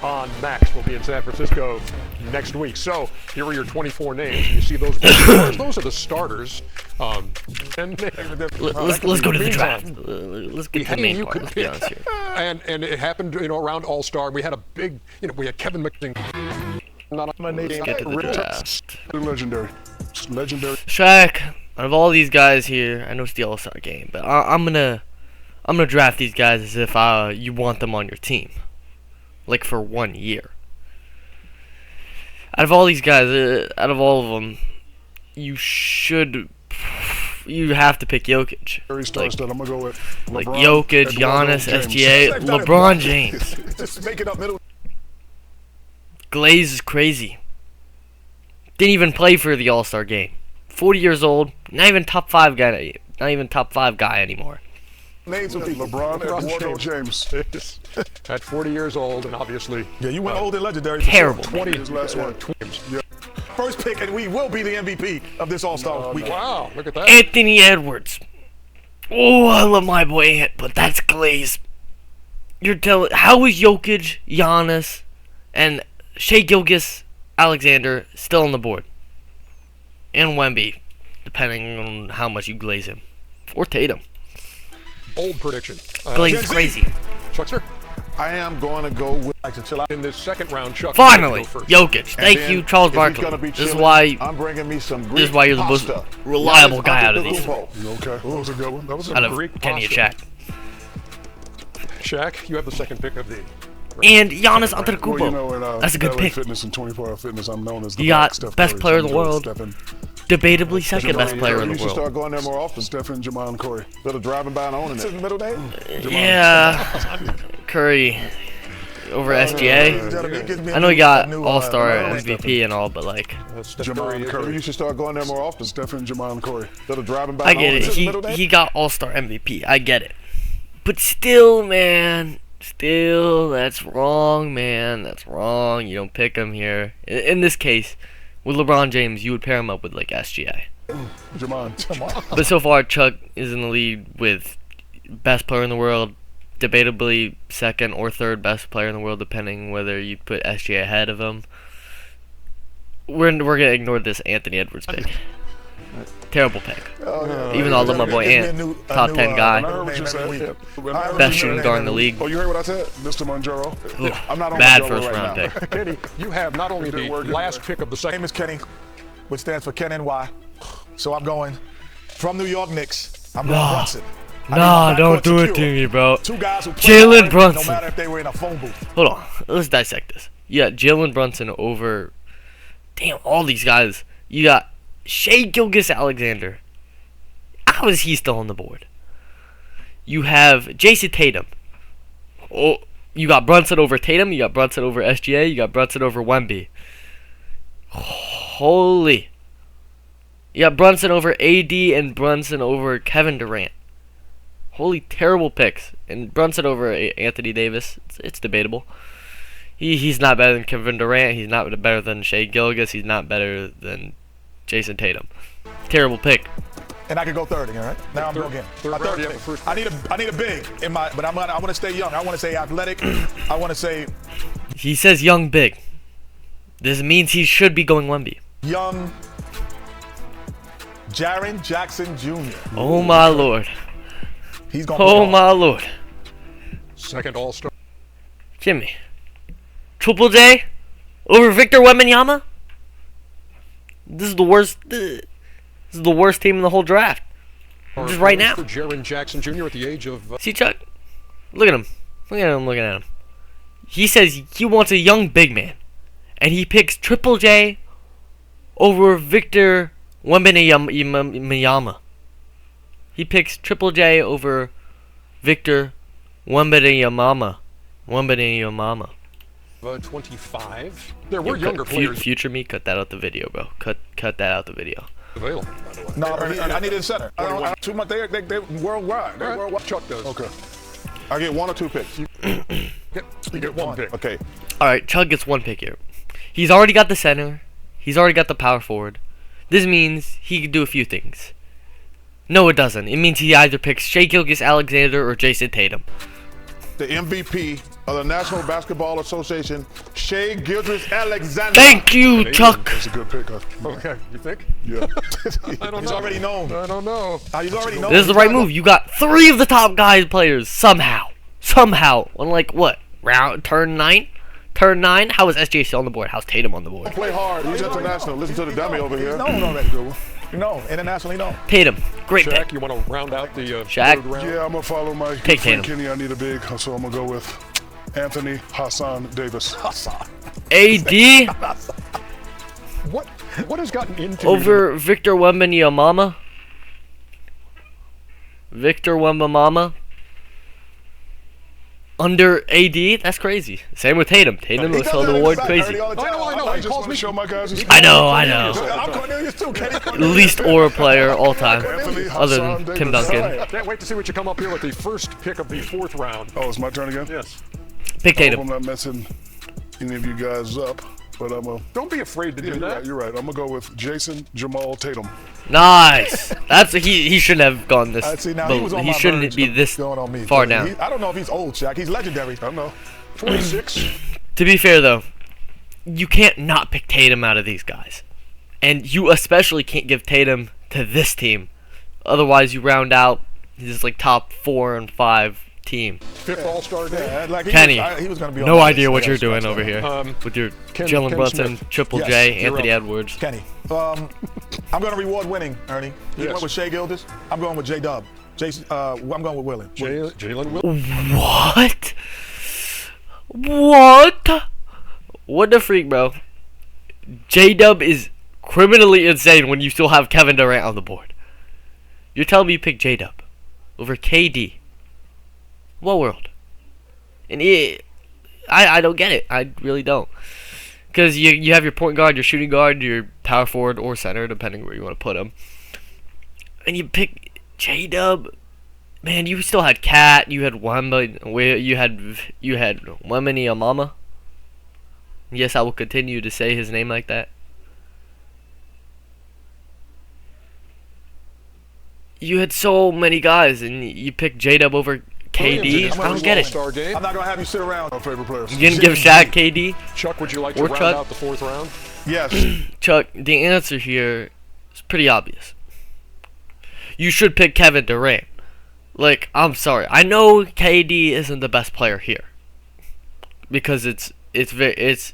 on Max will be in San Francisco next week. So here are your 24 names. You see those? Those are the starters. And let's go to the draft. Let's get to the main part. Let's be honest here. And it happened, around All-Star. We had a big, we had Kevin McNing. Let's get to the draft. Legendary. Shaq, out of all these guys here, I know it's the All-Star game, but I'm gonna draft these guys as if you want them on your team, like for 1 year. Out of all these guys, out of all of them, you have to pick Jokic. I'm gonna go with like Jokic, Giannis, SGA, LeBron James. Just make it up middle. Glaze is crazy. Didn't even play for the All-Star game. 40 years old, not even top 5 guy. Not even top 5 guy anymore. Names would be LeBron and Wardo James. At 40 years old, and obviously. Yeah, you went old and legendary. Terrible. 20 his last one. Yeah. First pick, and we will be the MVP of this All-Star weekend. Wow, look at that. Anthony Edwards. Oh, I love my boy Ant, but that's Glaze. You're telling, how is Jokic, Giannis, and Shai Gilgeous-Alexander still on the board? And Wemby, depending on how much you glaze him. Or Tatum. Bold prediction. Glaze is crazy. Chuckster? I am going to go with In this second round, Chuck. Finally, go first. Jokic. Thank you, Charles Barkley. This is why. I'm bringing me some Greek This is why you're the most pasta. reliable guy out of these. Okay, that was a good one. That was a Out of Greek Kenny and pasta. Shaq. Shaq, you have the second pick of the. And Giannis Well, Antetokounmpo. That's a good LA pick. Fitness and 24-hour Fitness, I'm known as the You got Black Steph best Curry, player in the James world. Stephen. Debatably second best player in You the should world. start going there more often. Stephen Jamon Corey. Instead of driving by and owning it. His middle name? Yeah. Curry over SGA. I know he got All-Star MVP and all, but like, Jamon Curry. You should start going there more often. Stephen Jamon Corey. Instead of driving by I and get owning it. His middle name? He got All-Star MVP. I get it. But still, man. Still, that's wrong, man. That's wrong. You don't pick him here. In this case, with LeBron James, you would pair him up with like SGA. Jamon. But so far, Chuck is in the lead with best player in the world, debatably second or third best player in the world, depending whether you put SGA ahead of him. We're gonna ignore this Anthony Edwards pick. Terrible pick. Even though I love my boy Ant, top 10 guy, best shooting guard in the league. Oh, you heard what I said? Mr. Monjaro. I'm not on Bad Monjaro first right round now. pick. Kenny, you have not only the last pick of the My second. name is Kenny, which stands for Ken NY. So I'm going from New York Knicks. I'm going Brunson. I need Nah, my don't backcourt do it secure. to me, bro. Two guys who play Jalen hard, Brunson. No matter if they were in a phone booth. Hold on, let's dissect this. You got Jalen Brunson over, damn, all these guys. You got Shai Gilgeous-Alexander. How is he still on the board? You have Jason Tatum. Oh, you got Brunson over Tatum. You got Brunson over SGA. You got Brunson over Wemby. Holy. You got Brunson over AD and Brunson over Kevin Durant. Holy terrible picks. And Brunson over Anthony Davis. It's debatable. He's not better than Kevin Durant. He's not better than Shai Gilgeous. He's not better than Jason Tatum. Terrible pick. And I could go third again, right? Now I'm going again. My third yeah, pick. first I need a big in my, but I want to stay young. I want to say athletic. I want to say He says young big. This means he should be going Wemby. young Jaren Jackson Jr. Oh my lord. He's going to Oh my lord. Second All-Star. Jimmy. Triple J over Victor Wembanyama? This is the worst. This is the worst team in the whole draft. Just right now. For Jaren Jackson Jr. at the age of. See, Chuck? Look at him. Look at him looking at him. He says he wants a young big man. And he picks Triple J over Victor Wembanyama. He picks Triple J over Victor Wembanyama. 25. There were younger Future players me, cut that out the video, bro. Cut that out the video. available, by the way. No, I needed a center. Too much. They're worldwide. They're worldwide. Chuck does. Okay. I get 1 or 2 picks. You get one pick. Okay. All right, Chuck gets 1 pick here. He's already got the center. He's already got the power forward. This means he can do a few things. No, it doesn't. It means he either picks Shai Gilgeous-Alexander or Jason Tatum. The MVP of the National Basketball Association, Shea Gilgeous-Alexander. Thank you, Chuck. That's a good pick. Huh? Okay, you think? Yeah. I don't He's know. already known. I don't know. He's already known. This is the right move. You got 3 of the top guys players somehow. Somehow. On like what? Turn 9? Turn 9? How is SGA still on the board? How's Tatum on the board? Play hard. He's international. Listen to the dummy over here. He's known already. You know, internationally known. Tatum. Great Shaq, pick. you want to round out the Shaq? third round? Yeah, I'm gonna follow my Take friend Tatum. Kenny. I need a big, so I'm gonna go with Anthony Hassan Davis. AD What has gotten into you? over Victor Wembanyama. Victor Wembanyama. Under AD? That's crazy. Same with Tatum. Tatum was held the award crazy. I know. I He just calls want me. to show my guys. his- I know. I'm Cornelius too, Kenny. Least aura player all time. Anthony Other Hassan than Tim Davis. Duncan. Can't wait to see what you come up here with the first pick of the 4th round. Oh, it's my turn again? Yes. Pick I hope Tatum. I'm not messing any of you guys up, but I'm a. Don't be afraid to do Yeah, that. you're right. I'm gonna go with Jason Jamal Tatum. Nice. He shouldn't have gone this. See, now he was on he my shouldn't verge be of this going on me. far down. I don't know if he's old, Shaq. He's legendary. I know. 26. To be fair though, you can't not pick Tatum out of these guys, and you especially can't give Tatum to this team. Otherwise, you round out his like top 4 and 5 team. 5th All-Star game. Yeah, like Kenny, he was gonna be on no my idea list. what Yeah, you're doing that's over right. here with your Ken Jalen Brunson, Smith. Triple Yes, J, you're Anthony up. Edwards. Kenny, I'm gonna reward winning, Ernie. You Yes. went with Shea Gildas. I'm going with J Dub. Jason, I'm going with Williams. Jalen Williams. What? What? What the freak, bro? J-Dub is criminally insane when you still have Kevin Durant on the board. You're telling me you pick J-Dub over KD? What world? And I don't get it. I really don't. Because you have your point guard, your shooting guard, your power forward or center, depending where you want to put him. And you pick J-Dub. Man, you still had Cat. You had Wemba. You had Wembanyama. Yes, I will continue to say his name like that. You had so many guys, and you picked J-Dub over KD. Williams I don't get it. All-Star game. I'm not gonna have you sit around. My favorite players. You didn't give Shaq KD? Chuck, would you like to Or round Chuck? out the 4th round? Yes. Chuck, the answer here is pretty obvious. You should pick Kevin Durant. Like, I'm sorry. I know KD isn't the best player here. Because it's the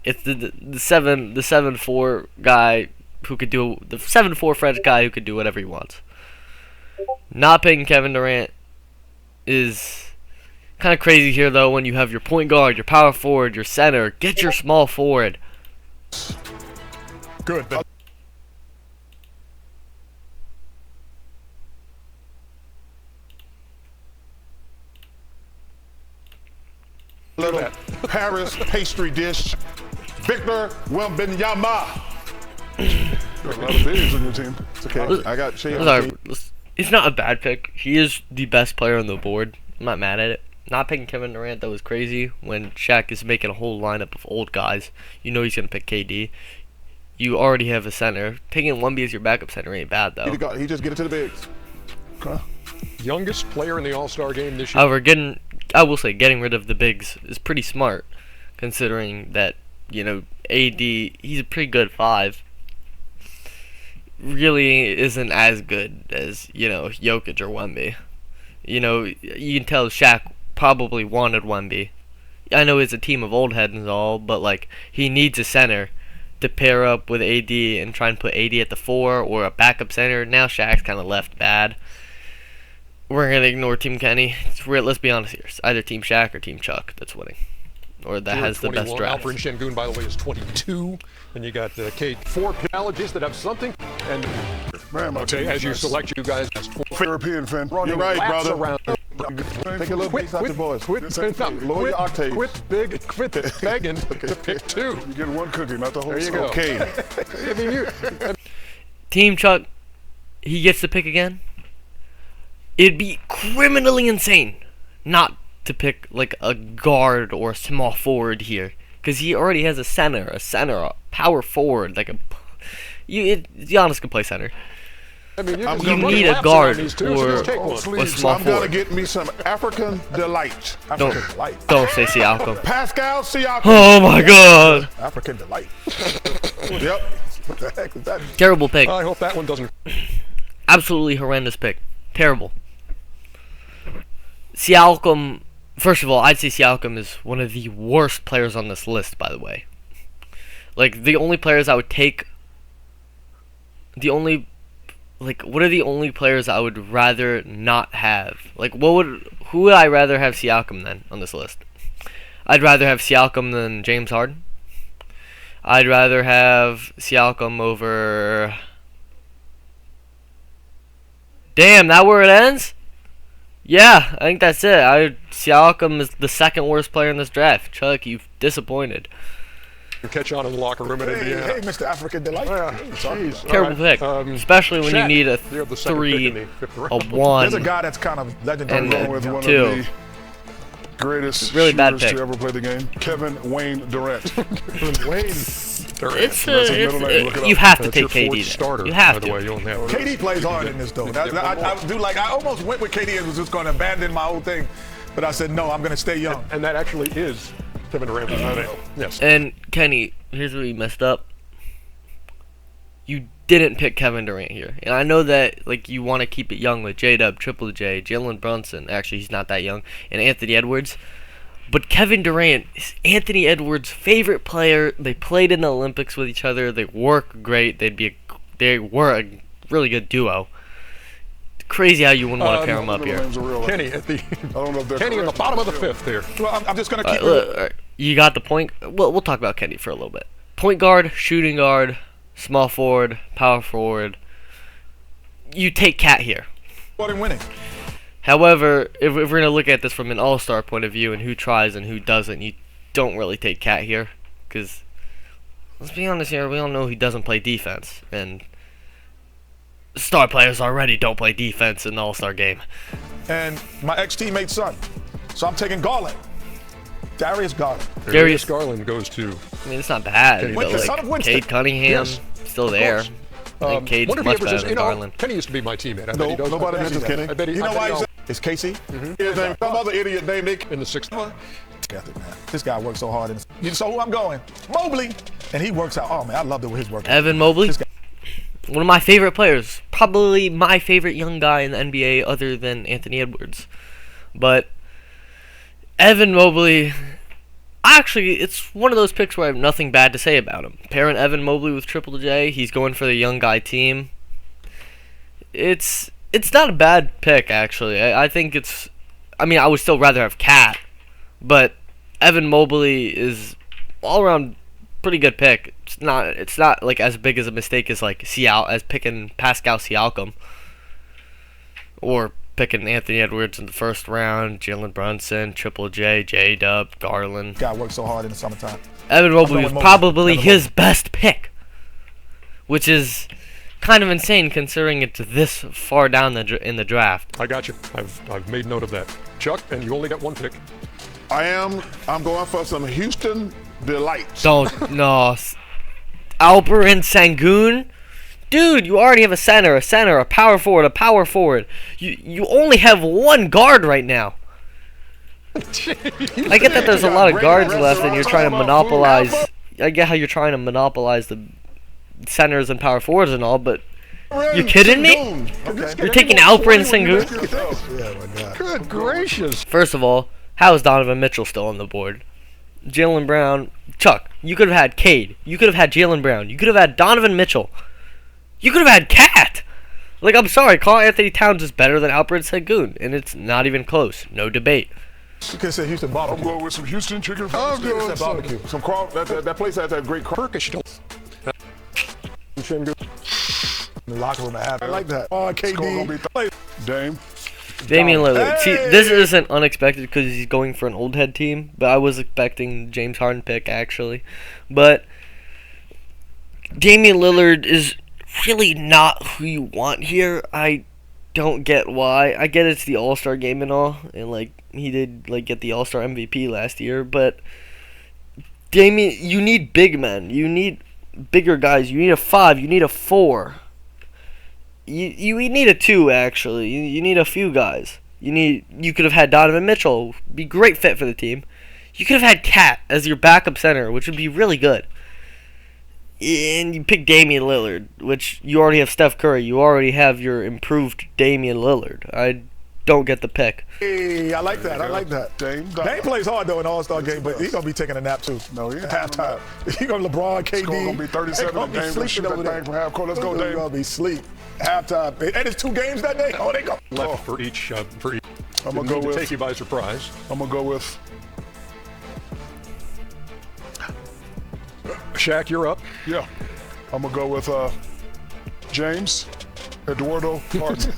7'4" guy who could do the 7'4" French guy who could do whatever he wants. Not picking Kevin Durant is kind of crazy here though when you have your point guard, your power forward, your center. Get your small forward. Good. Little Paris pastry dish. Victor Wembanyama. There are a lot of bigs on your team. It's okay. I got Shea. Sorry, it's not a bad pick. He is the best player on the board. I'm not mad at it. Not picking Kevin Durant, that was crazy. When Shaq is making a whole lineup of old guys, you know he's going to pick KD. You already have a center. Picking Wemby as your backup center ain't bad, though. He just get it to the bigs. Okay. Youngest player in the All-Star game this year. However, I will say, getting rid of the bigs is pretty smart, considering that, AD, he's a pretty good 5. Really isn't as good as, Jokic or Wemby. You can tell Shaq probably wanted Wemby. I know it's a team of old heads and all, but, he needs a center to pair up with AD and try and put AD at the 4 or a backup center. Now Shaq's kind of left bad. We're going to ignore Team Kenny. Let's be honest here. It's either Team Shaq or Team Chuck that's winning. Or that has the best draft. Alfred Şengün, by the way, is 22. And you got Kate. 4 allergies that have something. And Man, my okay, team as is you nice. select you guys, European fan. running You're right, laps brother. around. Take a little piece out your voice. Lower your octave. Quit begging to pick 2. You get one cookie, not the whole There you go. Okay. I mean, Team Chuck, he gets to pick again. It'd be criminally insane not to pick a guard or a small forward here, because he already has a center, a power forward, Giannis can play center. I mean, I'm can gonna need run a laps guard around these two, so or- just take one. or Sleeves. small I'm gonna forward. get me some African delight. African delight. Don't say Siakam. Pascal Siakam. Oh my God! African delight. Yep. What the heck is that? Terrible pick. I hope that one doesn't. Absolutely horrendous pick. Terrible. Siakam. First of all, I'd say Siakam is one of the worst players on this list. By the way, like the only players I would take. What are the only players I would rather not have? Like, who would I rather have Siakam than on this list? I'd rather have Siakam than James Harden. I'd rather have Siakam over. Damn, that where it ends? Yeah, I think that's it. Siakam is the second worst player in this draft. Chuck, you've disappointed. You catch on in the locker room in Hey, Indiana. hey, Mr. African delight. Yeah, What are you talking jeez. about? Terrible All right, pick, especially when you Shaq, need a you're the second pick in 3, the fifth round. a There's a 1, guy that's kind of legendary. and Along with one two. of the greatest Really bad shooters pick. to ever play the game, Kevin Wayne Durant. Wayne. Durant. It's That's his middle name. Look it you up. have to That's take your KD. fourth Then. starter, You have by the to. way. You'll have. KD plays hard in this though. I almost went with KD and was just going to abandon my whole thing, but I said no. I'm going to stay young. And that actually is Kevin Durant. Yes. And Kenny, here's where you messed up. You didn't pick Kevin Durant here, and I know that you want to keep it young with J-Dub, Triple J, Jalen Brunson. Actually, he's not that young, and Anthony Edwards. But Kevin Durant is Anthony Edwards' favorite player. They played in the Olympics with each other. They work great. They were a really good duo. Crazy how you wouldn't want to pair them up Middle here. names are real. Kenny at the I don't know if they're Kenny in the correct. bottom of the fifth here. Well, I'm just going to keep it. Look, you got the point. Well, we'll talk about Kenny for a little bit. Point guard, shooting guard, small forward, power forward. You take Cat here. And winning. However, if we're going to look at this from an all-star point of view and who tries and who doesn't, you don't really take Cat here. Because, let's be honest here, we all know he doesn't play defense. And star players already don't play defense in the all-star game. And my ex-teammate's son. So I'm taking Garland. Darius Garland. Darius- Garland goes to. I mean, it's not bad. Kenny But, Winston, son of Winston. Cade Cunningham, Yes, still there. course. I think Cade's wonder if he much ever better says, than you know, Garland. Kenny used to be my teammate. I bet No, he does. nobody I bet he mentions does. Kenny. I bet he. You know I bet why he he's knows. Is Casey? His name, some other idiot named Nick. In the sixth. Ethic, man. This guy works so hard. So who I'm going? Mobley. And he works out. Oh, man, I love the way his work. Evan Mobley, This guy- one of my favorite players. Probably my favorite young guy in the NBA other than Anthony Edwards. But Evan Mobley, actually, it's one of those picks where I have nothing bad to say about him. Pairing Evan Mobley with Triple J, he's going for the young guy team. It's not a bad pick, actually. I think it's... I mean, I would still rather have Cat, but Evan Mobley is all around pretty good pick. It's not like as big as a mistake as as picking Pascal Siakam or picking Anthony Edwards in the first round, Jalen Brunson, Triple J, J-Dub, Garland. Guy works so hard in the summertime. Evan Mobley going was Mobley. probably Evan his best pick, which is kind of insane considering it's this far down in the draft. I got you. I've made note of that. Chuck, and you only got one pick. I'm going for some Houston delights. Don't no, Alperen Sengun, dude. You already have a center, a power forward, a power forward. You only have one guard right now. I get that there's a lot of guards left, and you're trying to monopolize. I get how you're trying to monopolize the centers and power forwards and all, but you kidding me? You're taking Alperen Sengun? Yeah, my God. Good gracious. First of all, how is Donovan Mitchell still on the board? Jalen Brown, Chuck, you could have had Cade. You could have had Jalen Brown. You could have had Donovan Mitchell. You could have had Cat. Like, I'm sorry, Karl Anthony Towns is better than Alperen Sengun, and it's not even close. No debate. You could say Houston I'm barbecue. going with some Houston chicken. I'm going Some with barbecue. that place has that great Turkish. In the locker room, I like that. Oh, Score gonna be KD. Dame. Damian Lillard. See, Hey! this isn't unexpected because he's going for an old head team, but I was expecting James Harden pick, actually. But Damian Lillard is really not who you want here. I don't get why. I get it's the All-Star game and all, and he did get the All-Star MVP last year, but Damian, you need big men. You need bigger guys. You need a 5. You need a 4. You need a two actually. You need a few guys. You could have had Donovan Mitchell, be great fit for the team. You could have had Cat as your backup center, which would be really good. And you pick Damian Lillard, which you already have Steph Curry. You already have your improved Damian Lillard. I don't get the pick. Hey, I like that. I like that. Dame plays hard though in the All-Star game, but he's gonna be taking a nap too. No, he ain't. At halftime. He gonna LeBron, KD. It's gonna be 37 They gonna be Dame. sleeping Shoot over that there. thing from half court. Let's go, They're Dame. gonna be sleep. Halftime. And it's 2 games that day. Oh, they go. Left for each. I'm Didn't gonna go mean to with. take you by surprise. I'm gonna go with. Shaq, you're up. Yeah. I'm gonna go with James Eduardo Harden.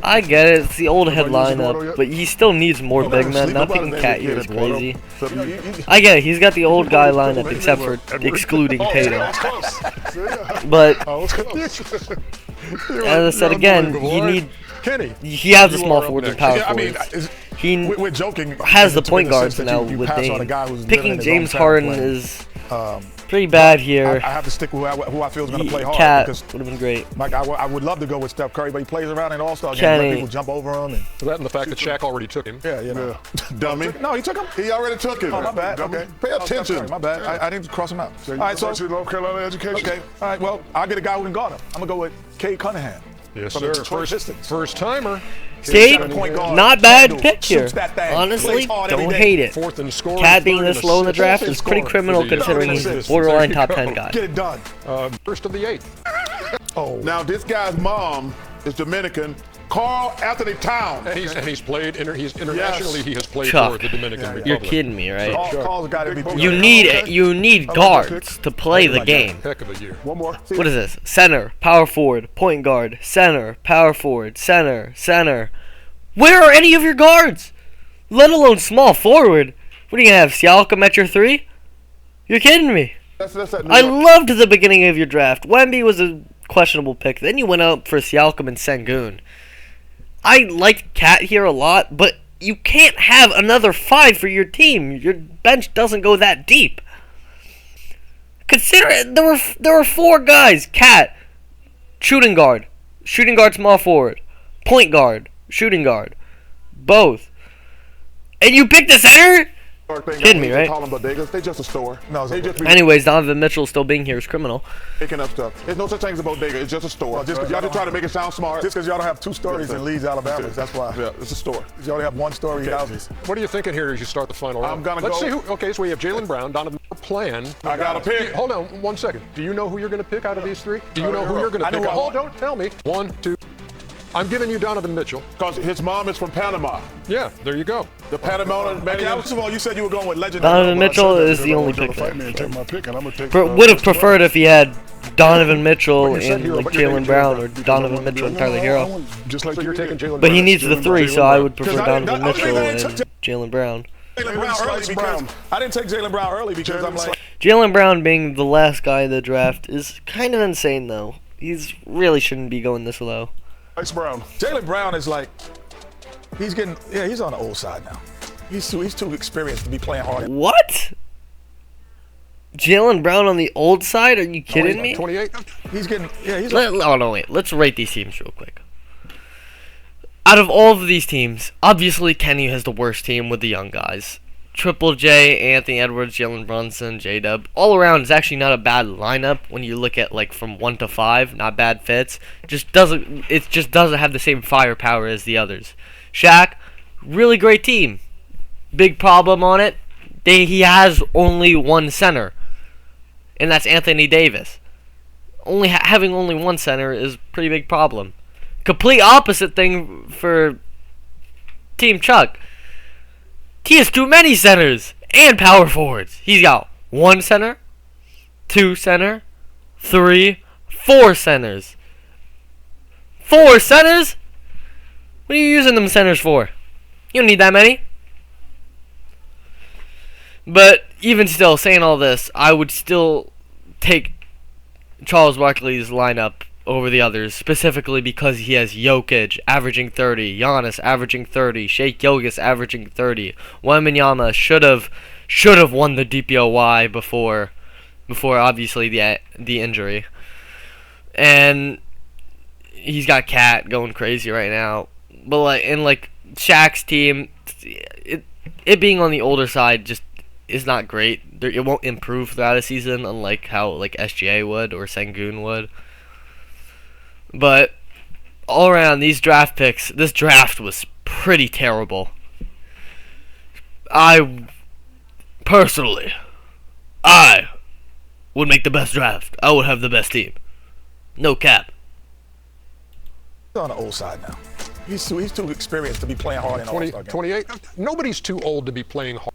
I get it. It's the old head Nobody used Eduardo lineup, yet? but he still needs more big men. sleep Nothing about it, Cat baby. here is Eduardo. crazy. Except I get it. He's got the old guy lineup except for excluding Oh, Tatum. I was close. Yeah. But I was close. as I said again, Kenny. he has the You small are up forwards and next. power Yeah, I mean, forwards. He we're joking. has the in point guards sense that now you with pass on a Dame. guy who's living Picking in his James own Harden playing. is pretty bad here. I have to stick with who I feel is going to play hard. Cat Because would have been great. Mike, I would love to go with Steph Curry, but he plays around in All-Star games. Kenny. Let people jump over him. And, That and the fact that Shaq already took him. yeah, you know. Dummy. No, he took him. He already took it. Oh, my bad. Dummy. Okay. Pay Oh, Steph attention. Curry, my bad. I didn't cross him out. All right, so North Carolina education. okay. All right. Well, I'll get a guy who can guard him. I'm gonna go with Cade Cunningham. Yes, From sir. the Detroit Pistons. First timer. Cade, Point guard, not bad handles, pick here. shoots that thing, Honestly, plays hard every don't day. hate it. Fourth and scoring. Cat being third this and low in the assist. draft Fourth is and pretty scoring criminal for the, considering third he's and a assist. borderline There you top go. 10 guy. Get it done. First of the 8th. Oh. Now this guy's mom is Dominican. Carl Anthony Towns. And he's played. He's internationally. Yes. He has played Chuck. for the Dominican Republic. You're kidding me, right? Carl's got MVP. You need guards to play the game. Heck of a year. One more. What is this? Center, power forward, point guard, center, power forward, center, center. Where are any of your guards? Let alone small forward. What are you gonna have, Siakam at your 3? You're kidding me. That's that New I York- loved the beginning of your draft. Wemby was a questionable pick. Then you went out for Siakam and Sengun. I liked Cat here a lot, but you can't have another 5 for your team. Your bench doesn't go that deep. Consider it. There were 4 guys. Cat, shooting guard, small forward, point guard, shooting guard, both. And you picked the center? thing. Kidding me, right? Call them bodegas. They just a store. No, it's they a- just be Anyways, Donovan Mitchell still being here is criminal. picking up stuff. There's no such thing as a bodega. It's just a store. Well, just 'cause y'all y'all just try to make it sound smart. Just because y'all don't have 2 stories in Leeds, Alabama, that's why. Yeah, it's a store. You only have 1-story houses. What are you thinking here as you start the final round? I'm gonna Let's go- see who. Okay, so we have Jaylen Brown, Donovan plan. I got a pick. Hold on 1 second. Do you know who you're going to pick out of these 3? Do you know who you're going to I know pick? who I Hold, don't tell me. 1, 2. I'm giving you Donovan Mitchell. Because his mom is from Panama. Yeah, there you go. The Panama. First of all, you said you were going with legendary. Donovan Well, I Mitchell said that is because the I only want you to pick fight there. me and take my pick, and I'm gonna take. Would have preferred if he had Donovan Mitchell But you said and hero, like but you're Jalen taking Brown Jaylen or Brown. Donovan Mitchell and Tyler Hero. Just like So you're taking Jaylen But he Brown. needs the 3, so I would prefer Because I didn't- Donovan I was Mitchell thinking and Jalen Brown. Jaylen Brown early because I didn't take Jaylen Brown early because I'm like, Jalen Brown being the last guy in the draft is kind of insane, though. He's really shouldn't be going this low. Ice Brown. Jaylen Brown is like, he's on the old side now. He's too experienced to be playing hard. What? Jalen Brown on the old side? Are you kidding me? 28. He's Oh no, wait. Let's rate these teams real quick. Out of all of these teams, obviously Kenny has the worst team with the young guys. Triple J, Anthony Edwards, Jalen Brunson, J-Dub. All around is actually not a bad lineup when you look at like from 1 to 5. Not bad fits. It just doesn't have the same firepower as the others. Shaq, really great team. Big problem on it. He has only one center, and that's Anthony Davis. Having only one center is a pretty big problem. Complete opposite thing for Team Chuck. He has too many centers and power forwards. He's got 1 center, 2 center, 3, 4 centers. 4 centers? What are you using them centers for? You don't need that many. But even still, saying all this, I would still take Charles Barkley's lineup over the others, specifically because he has Jokic averaging 30, Giannis averaging 30, Shai Gilgeous averaging 30. Wembanyama should have won the DPOY before obviously the injury. And he's got Cat going crazy right now. But like in like Shaq's team, it being on the older side just is not great. It won't improve throughout a season, unlike how like SGA would or Sengun would. But all around these draft picks, this draft was pretty terrible. Personally, I would make the best draft. I would have the best team. No cap. He's on the old side now. He's too experienced to be playing hard in an 20, All-Star game. 28. Nobody's too old to be playing hard.